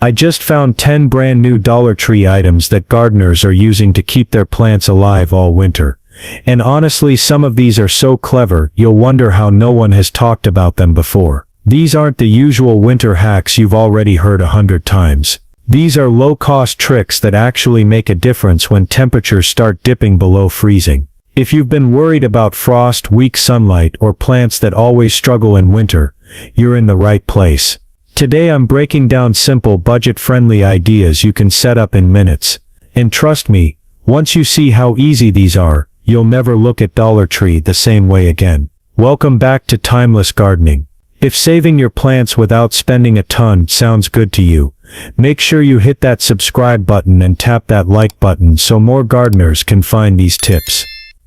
I just found 10 brand new Dollar Tree items that gardeners are using to keep their plants alive all winter. And honestly, some of these are so clever, you'll wonder how no one has talked about them before. These aren't the usual winter hacks you've already heard 100 times. These are low-cost tricks that actually make a difference when temperatures start dipping below freezing. If you've been worried about frost, weak sunlight, or plants that always struggle in winter, you're in the right place. Today I'm breaking down simple, budget-friendly ideas you can set up in minutes. And trust me, once you see how easy these are, you'll never look at Dollar Tree the same way again. Welcome back to Timeless Gardening. If saving your plants without spending a ton sounds good to you, make sure you hit that subscribe button and tap that like button so more gardeners can find these tips.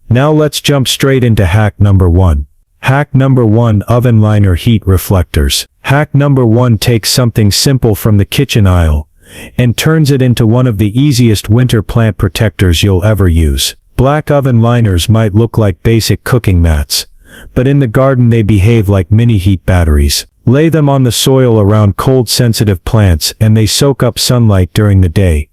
Now let's jump straight into hack number 1. Hack number 1: Oven Liner Heat Reflectors. Hack number 1 takes something simple from the kitchen aisle and turns it into one of the easiest winter plant protectors you'll ever use. Black oven liners might look like basic cooking mats, but in the garden they behave like mini heat batteries. Lay them on the soil around cold-sensitive plants and they soak up sunlight during the day,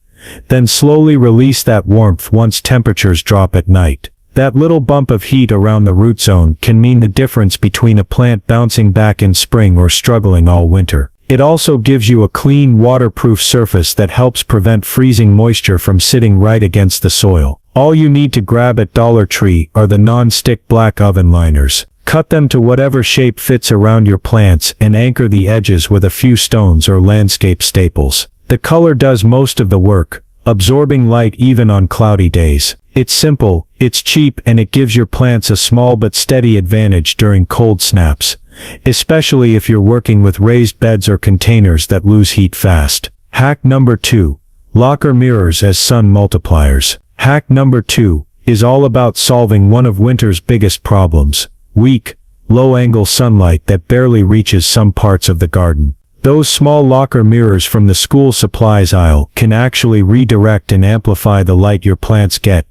then slowly release that warmth once temperatures drop at night. That little bump of heat around the root zone can mean the difference between a plant bouncing back in spring or struggling all winter. It also gives you a clean, waterproof surface that helps prevent freezing moisture from sitting right against the soil. All you need to grab at Dollar Tree are the non-stick black oven liners. Cut them to whatever shape fits around your plants and anchor the edges with a few stones or landscape staples. The color does most of the work, absorbing light even on cloudy days. It's simple, it's cheap, and it gives your plants a small but steady advantage during cold snaps, especially if you're working with raised beds or containers that lose heat fast. Hack number 2: Locker mirrors as sun multipliers. Hack number 2 is all about solving one of winter's biggest problems: weak, low-angle sunlight that barely reaches some parts of the garden. Those small locker mirrors from the school supplies aisle can actually redirect and amplify the light your plants get,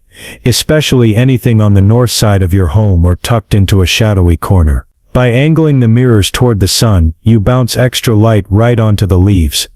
especially anything on the north side of your home or tucked into a shadowy corner. By angling the mirrors toward the sun, you bounce extra light right onto the leaves,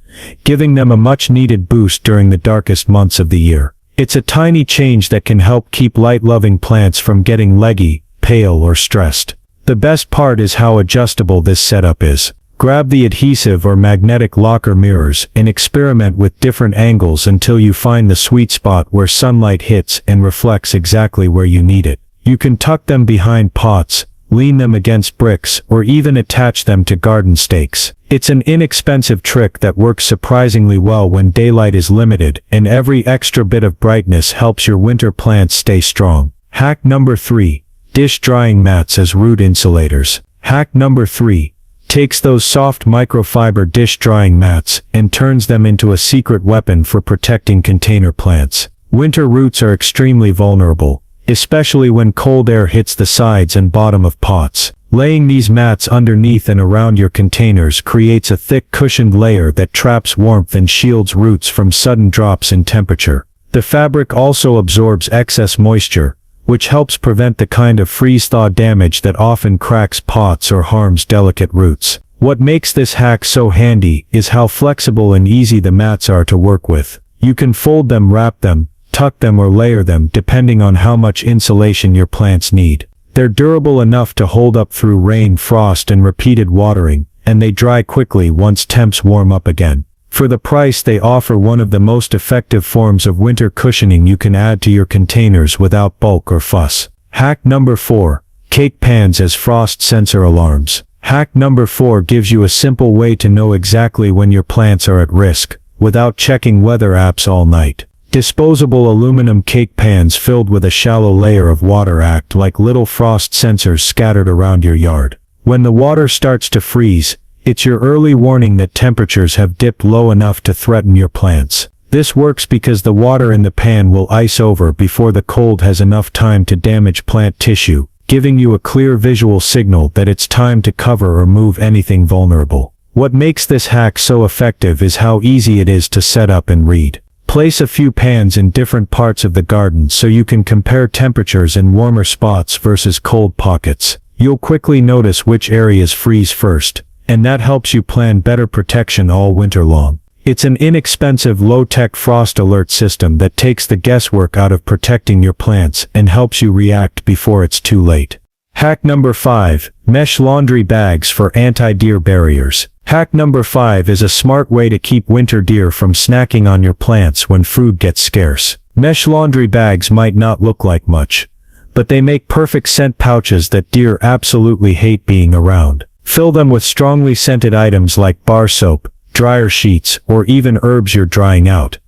giving them a much-needed boost during the darkest months of the year. It's a tiny change that can help keep light-loving plants from getting leggy, pale, or stressed. The best part is how adjustable this setup is. Grab the adhesive or magnetic locker mirrors and experiment with different angles until you find the sweet spot where sunlight hits and reflects exactly where you need it. You can tuck them behind pots, lean them against bricks, or even attach them to garden stakes. It's an inexpensive trick that works surprisingly well when daylight is limited, and every extra bit of brightness helps your winter plants stay strong. Hack number 3: Dish drying mats as root insulators. Hack number 3 takes those soft microfiber dish drying mats and turns them into a secret weapon for protecting container plants. Winter roots are extremely vulnerable, especially when cold air hits the sides and bottom of pots. Laying these mats underneath and around your containers creates a thick cushioned layer that traps warmth and shields roots from sudden drops in temperature. The fabric also absorbs excess moisture, which helps prevent the kind of freeze-thaw damage that often cracks pots or harms delicate roots. What makes this hack so handy is how flexible and easy the mats are to work with. You can fold them, wrap them, tuck them, or layer them depending on how much insulation your plants need. They're durable enough to hold up through rain, frost, and repeated watering, and they dry quickly once temps warm up again. For the price, they offer one of the most effective forms of winter cushioning you can add to your containers without bulk or fuss. Hack number 4: Cake pans as frost sensor alarms. Hack number 4 gives you a simple way to know exactly when your plants are at risk, without checking weather apps all night. Disposable aluminum cake pans filled with a shallow layer of water act like little frost sensors scattered around your yard. When the water starts to freeze, it's your early warning that temperatures have dipped low enough to threaten your plants. This works because the water in the pan will ice over before the cold has enough time to damage plant tissue, giving you a clear visual signal that it's time to cover or move anything vulnerable. What makes this hack so effective is how easy it is to set up and read. Place a few pans in different parts of the garden so you can compare temperatures in warmer spots versus cold pockets. You'll quickly notice which areas freeze first, and that helps you plan better protection all winter long. It's an inexpensive low-tech frost alert system that takes the guesswork out of protecting your plants and helps you react before it's too late. Hack number 5. Mesh laundry bags for anti-deer barriers. Hack number 5 is a smart way to keep winter deer from snacking on your plants when food gets scarce. Mesh laundry bags might not look like much, but they make perfect scent pouches that deer absolutely hate being around. Fill them with strongly scented items like bar soap, dryer sheets, or even herbs you're drying out.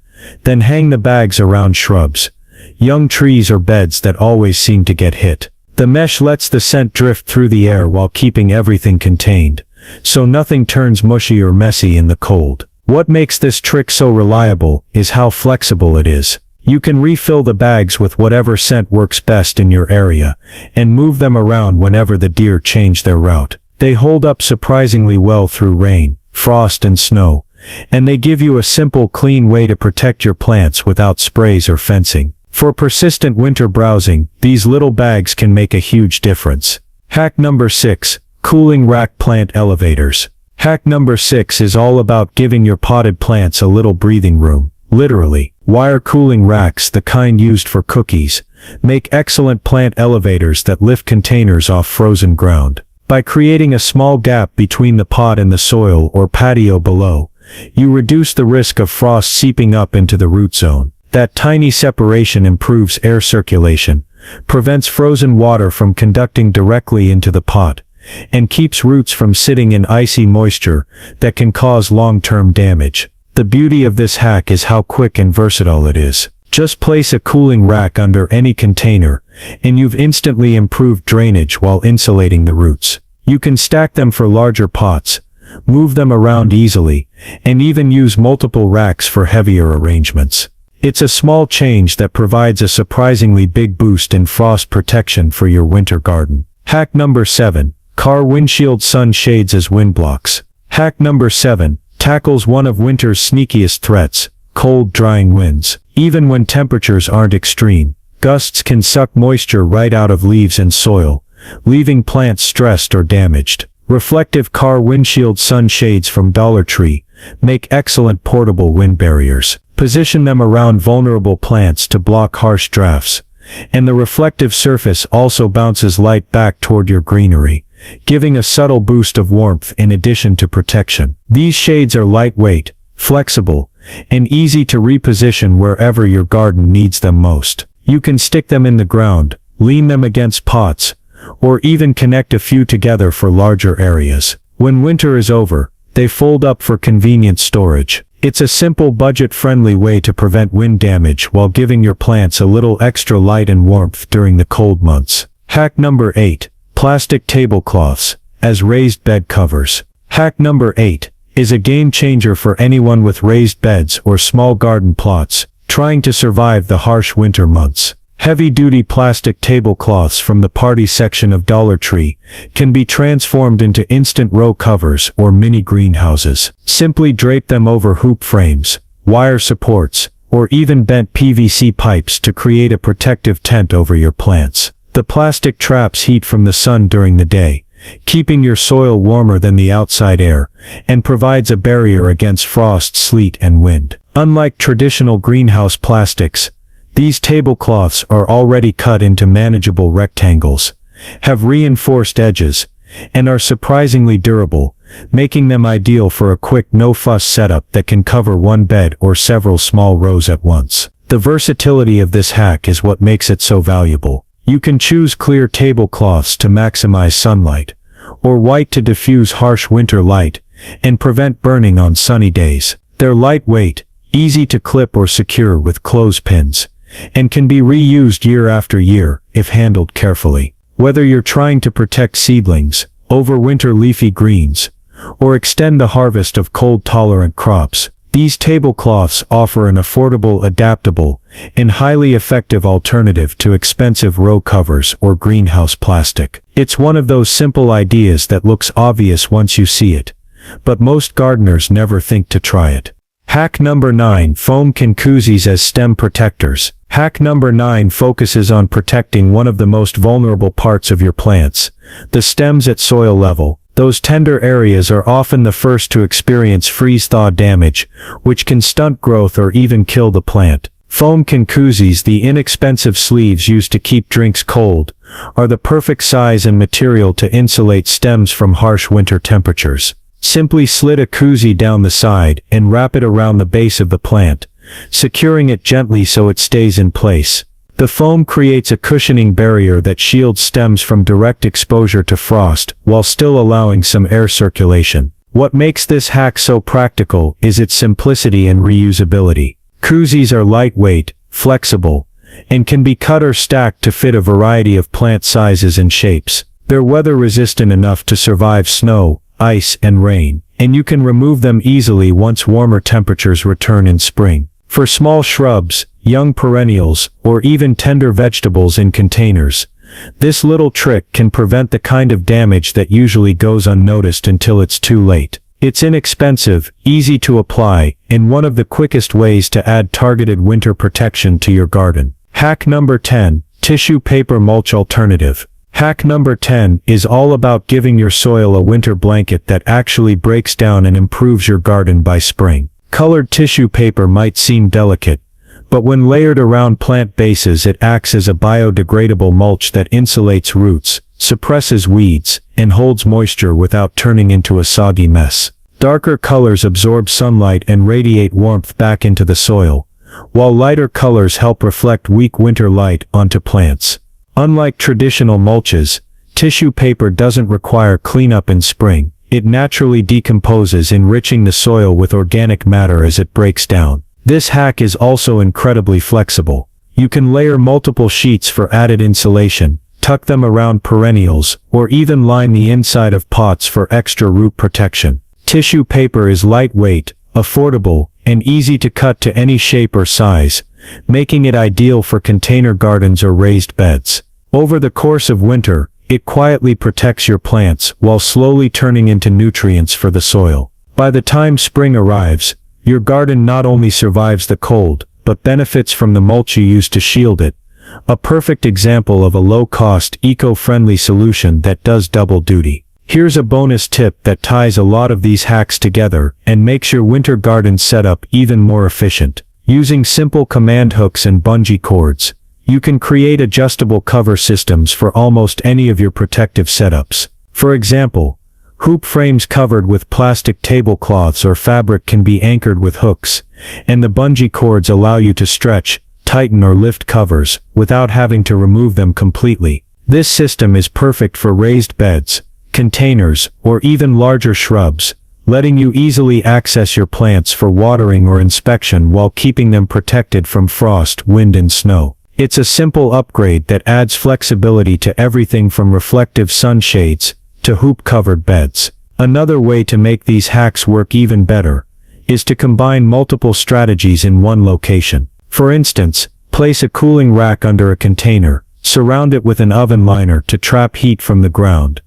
Then hang the bags around shrubs, young trees or beds that always seem to get hit. The mesh lets the scent drift through the air while keeping everything contained, so nothing turns mushy or messy in the cold. What makes this trick so reliable is how flexible it is. You can refill the bags with whatever scent works best in your area, and move them around whenever the deer change their route. They hold up surprisingly well through rain, frost and snow, and they give you a simple, clean way to protect your plants without sprays or fencing. For persistent winter browsing, these little bags can make a huge difference. Hack number 6. Cooling rack plant elevators. Hack number 6 is all about giving your potted plants a little breathing room. Literally, wire cooling racks, the kind used for cookies, make excellent plant elevators that lift containers off frozen ground. By creating a small gap between the pot and the soil or patio below, you reduce the risk of frost seeping up into the root zone. That tiny separation improves air circulation, prevents frozen water from conducting directly into the pot, and keeps roots from sitting in icy moisture that can cause long-term damage. The beauty of this hack is how quick and versatile it is. Just place a cooling rack under any container, and you've instantly improved drainage while insulating the roots. You can stack them for larger pots, move them around easily, and even use multiple racks for heavier arrangements. It's a small change that provides a surprisingly big boost in frost protection for your winter garden. Hack number 7. Car windshield sun shades as windblocks. Hack number 7 tackles one of winter's sneakiest threats: cold, drying winds. Even when temperatures aren't extreme, gusts can suck moisture right out of leaves and soil, leaving plants stressed or damaged. Reflective car windshield sun shades from Dollar Tree make excellent portable wind barriers. Position them around vulnerable plants to block harsh drafts, and the reflective surface also bounces light back toward your greenery, giving a subtle boost of warmth in addition to protection. These shades are lightweight, flexible, and easy to reposition wherever your garden needs them most. You can stick them in the ground, lean them against pots, or even connect a few together for larger areas. When winter is over, they fold up for convenient storage. It's a simple, budget-friendly way to prevent wind damage while giving your plants a little extra light and warmth during the cold months. Hack number 8. Plastic tablecloths as raised bed covers. Hack number 8 is a game changer for anyone with raised beds or small garden plots trying to survive the harsh winter months. Heavy-duty plastic tablecloths from the party section of Dollar Tree can be transformed into instant row covers or mini greenhouses. Simply drape them over hoop frames, wire supports, or even bent PVC pipes to create a protective tent over your plants. The plastic traps heat from the sun during the day, keeping your soil warmer than the outside air, and provides a barrier against frost, sleet, and wind. Unlike traditional greenhouse plastics, these tablecloths are already cut into manageable rectangles, have reinforced edges, and are surprisingly durable, making them ideal for a quick, no-fuss setup that can cover one bed or several small rows at once. The versatility of this hack is what makes it so valuable. You can choose clear tablecloths to maximize sunlight, or white to diffuse harsh winter light and prevent burning on sunny days. They're lightweight, easy to clip or secure with clothespins, and can be reused year after year if handled carefully. Whether you're trying to protect seedlings, overwinter leafy greens, or extend the harvest of cold-tolerant crops, these tablecloths offer an affordable, adaptable, and highly effective alternative to expensive row covers or greenhouse plastic. It's one of those simple ideas that looks obvious once you see it, but most gardeners never think to try it. Hack number 9. Foam can koozies as stem protectors. Hack number 9 focuses on protecting one of the most vulnerable parts of your plants, the stems at soil level. The Those tender areas are often the first to experience freeze-thaw damage, which can stunt growth or even kill the plant. Foam koozies, the inexpensive sleeves used to keep drinks cold, are the perfect size and material to insulate stems from harsh winter temperatures. Simply slit a koozie down the side and wrap it around the base of the plant, securing it gently so it stays in place. The foam creates a cushioning barrier that shields stems from direct exposure to frost while still allowing some air circulation. What makes this hack so practical is its simplicity and reusability. Koozies are lightweight, flexible, and can be cut or stacked to fit a variety of plant sizes and shapes. They're weather-resistant enough to survive snow, ice, and rain, and you can remove them easily once warmer temperatures return in spring. For small shrubs, young perennials, or even tender vegetables in containers, this little trick can prevent the kind of damage that usually goes unnoticed until it's too late. It's inexpensive, easy to apply, and one of the quickest ways to add targeted winter protection to your garden. Hack number 10, Tissue Paper Mulch Alternative. Hack number 10 is all about giving your soil a winter blanket that actually breaks down and improves your garden by spring. Colored tissue paper might seem delicate, but when layered around plant bases it acts as a biodegradable mulch that insulates roots, suppresses weeds, and holds moisture without turning into a soggy mess. Darker colors absorb sunlight and radiate warmth back into the soil, while lighter colors help reflect weak winter light onto plants. Unlike traditional mulches, tissue paper doesn't require cleanup in spring. It naturally decomposes, enriching the soil with organic matter as it breaks down. This hack is also incredibly flexible. You can layer multiple sheets for added insulation, tuck them around perennials, or even line the inside of pots for extra root protection. Tissue paper is lightweight, affordable, and easy to cut to any shape or size, making it ideal for container gardens or raised beds. Over the course of winter, it quietly protects your plants while slowly turning into nutrients for the soil. By the time spring arrives, your garden not only survives the cold, but benefits from the mulch you use to shield it. A perfect example of a low-cost, eco-friendly solution that does double duty. Here's a bonus tip that ties a lot of these hacks together and makes your winter garden setup even more efficient. Using simple command hooks and bungee cords, you can create adjustable cover systems for almost any of your protective setups. For example, hoop frames covered with plastic tablecloths or fabric can be anchored with hooks, and the bungee cords allow you to stretch, tighten or lift covers without having to remove them completely. This system is perfect for raised beds, containers, or even larger shrubs, letting you easily access your plants for watering or inspection while keeping them protected from frost, wind and snow. It's a simple upgrade that adds flexibility to everything from reflective sunshades to hoop-covered beds. Another way to make these hacks work even better is to combine multiple strategies in one location. For instance, place a cooling rack under a container, surround it with an oven liner to trap heat from the ground,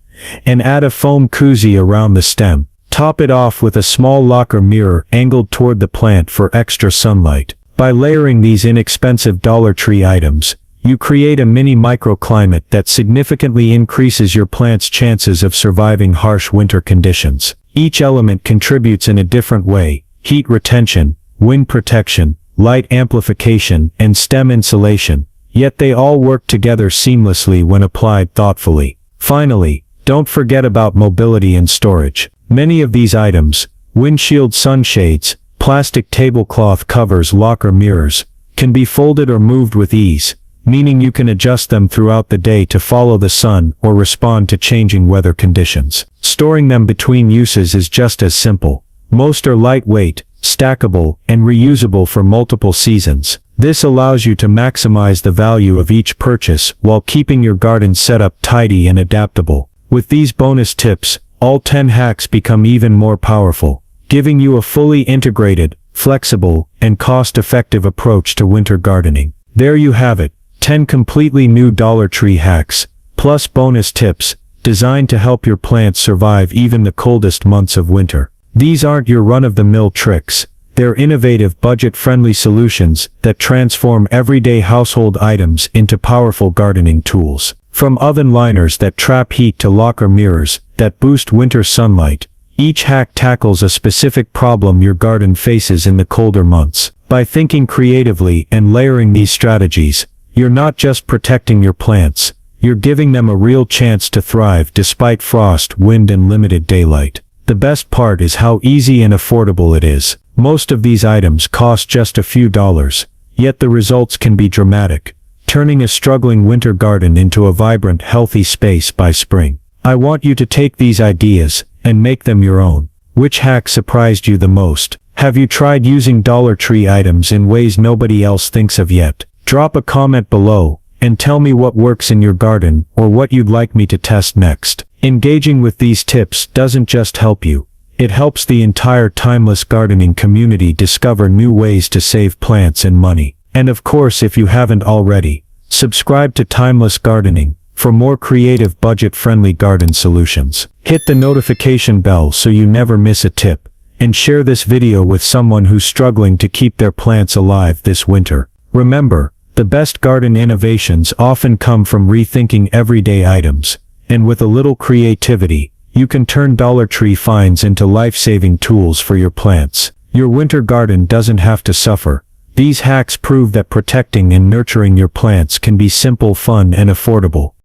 and add a foam koozie around the stem. Top it off with a small locker mirror angled toward the plant for extra sunlight. By layering these inexpensive Dollar Tree items, you create a mini microclimate that significantly increases your plant's chances of surviving harsh winter conditions. Each element contributes in a different way: heat retention, wind protection, light amplification, and stem insulation, yet they all work together seamlessly when applied thoughtfully. Finally, don't forget about mobility and storage. Many of these items, windshield sunshades, plastic tablecloth covers, locker mirrors, can be folded or moved with ease, meaning you can adjust them throughout the day to follow the sun or respond to changing weather conditions. Storing them between uses is just as simple. Most are lightweight, stackable, and reusable for multiple seasons. This allows you to maximize the value of each purchase while keeping your garden setup tidy and adaptable. With these bonus tips, all 10 hacks become even more powerful, giving you a fully integrated, flexible, and cost-effective approach to winter gardening. There you have it, 10 completely new Dollar Tree hacks, plus bonus tips, designed to help your plants survive even the coldest months of winter. These aren't your run-of-the-mill tricks. They're innovative, budget-friendly solutions that transform everyday household items into powerful gardening tools. From oven liners that trap heat to locker mirrors that boost winter sunlight. Each hack tackles a specific problem your garden faces in the colder months. By thinking creatively and layering these strategies, you're not just protecting your plants, you're giving them a real chance to thrive despite frost, wind, and limited daylight. The best part is how easy and affordable it is. Most of these items cost just a few dollars, yet the results can be dramatic, turning a struggling winter garden into a vibrant, healthy space by spring. I want you to take these ideas and make them your own. Which hack surprised you the most? Have you tried using Dollar Tree items in ways nobody else thinks of yet? Drop a comment below and tell me what works in your garden or what you'd like me to test next. Engaging with these tips doesn't just help you, it helps the entire timeless gardening community discover new ways to save plants and money. And of course, if you haven't already, subscribe to Timeless Gardening for more creative, budget-friendly garden solutions. Hit the notification bell so you never miss a tip, and share this video with someone who's struggling to keep their plants alive this winter. Remember, the best garden innovations often come from rethinking everyday items, and with a little creativity, you can turn Dollar Tree finds into life-saving tools for your plants. Your winter garden doesn't have to suffer. These hacks prove that protecting and nurturing your plants can be simple, fun, and affordable.